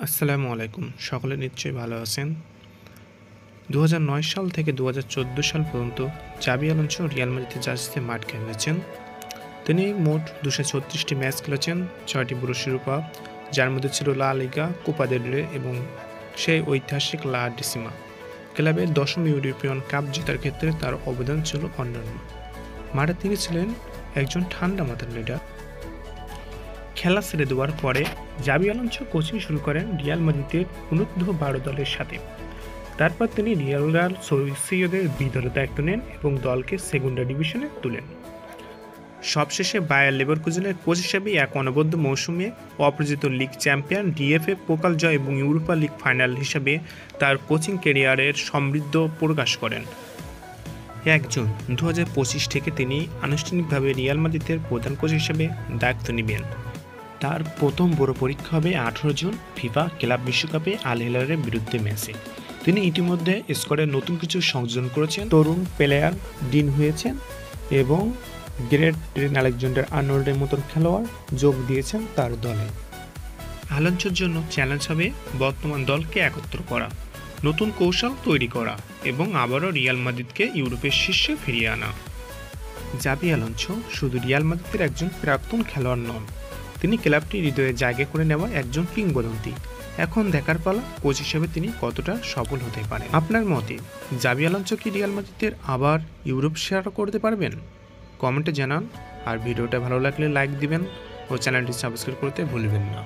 আসসালামু আলাইকুম। সকলে নিশ্চয়ই ভালো আছেন। ২০০৯ সাল থেকে ২০১৪ সাল পর্যন্ত জাবি আলোনসো রিয়াল মাদ্রিদের জার্সিতে মাঠ খেলেছেন। তিনি মোট ২৩৬টি ম্যাচ খেলেছেন, ৬টি পুরো শিরোপা, যার মধ্যে ছিল লা লিগা, কোপা দেল রে এবং সেই ঐতিহাসিক লা ডিসিমা। ক্লাবের ১০ম ইউরোপিয়ান কাপ জেতার ক্ষেত্রে তার অবদান ছিল অন্যান্য। মাঠে তিনি ছিলেন একজন ঠান্ডা মাথার লিডার। খেলা ছেড়ে দেওয়ার পরে জাবি আলোনসো কোচিং শুরু করেন রিয়াল মাদ্রিদের অনূর্ধ্ব ১২ দলের সাথে। তারপর তিনি রিয়াল সোসিয়েদাদের বি দলে দায়িত্ব নেন এবং দলকে সেগুন্ডা ডিভিশনে তুলেন। সবশেষে বায়ার লেভারকুজেনের কোচ হিসেবে এক অনবদ্য মৌসুমে অপরাজিত লিগ চ্যাম্পিয়ন, ডিএফএ পোকাল জয় এবং ইউরোপা লিগ ফাইনাল হিসাবে তার কোচিং ক্যারিয়ারের সমৃদ্ধ প্রকাশ করেন। ১ জুন ২০২৫ থেকে তিনি আনুষ্ঠানিকভাবে রিয়াল মাদ্রিদের প্রধান কোচ হিসেবে দায়িত্ব নেবেন। তার প্রথম বড় পরীক্ষা হবে ১৮ জুন ফিফা ক্লাব বিশ্বকাপে আল হিলালের বিরুদ্ধে ম্যাচে। তিনি ইতিমধ্যে স্কোয়াডে নতুন কিছু সংযোজন করেছেন, তরুণ প্লেয়ার ডিন হয়েছেন এবং গ্রেট ট্রেন আলেকজান্ডার আর্নল্ডের মতন খেলোয়াড় যোগ দিয়েছেন তার দলে। আলোনসোর জন্য চ্যালেঞ্জ হবে বর্তমান দলকে একত্র করা, নতুন কৌশল তৈরি করা এবং আবারও রিয়াল মাদ্রিদকে ইউরোপের শীর্ষে ফিরিয়ে আনা। জাবি আলোনসো শুধু রিয়াল মাদ্রিদের একজন প্রাক্তন খেলোয়াড় নন, তিনি ক্লাবটি হৃদয়ে জায়গা করে নেওয়া একজন কিংবদন্তি। এখন দেখার পালা কোচ হিসেবে তিনি কতটা সফল হতে পারেন। আপনার মতে জাবি আলোনসো কি রিয়াল মাদ্রিদের আবার ইউরোপ সেরা করতে পারবেন? কমেন্টে জানান। আর ভিডিওটা ভালো লাগলে লাইক দিবেন ও চ্যানেলটি সাবস্ক্রাইব করতে ভুলবেন না।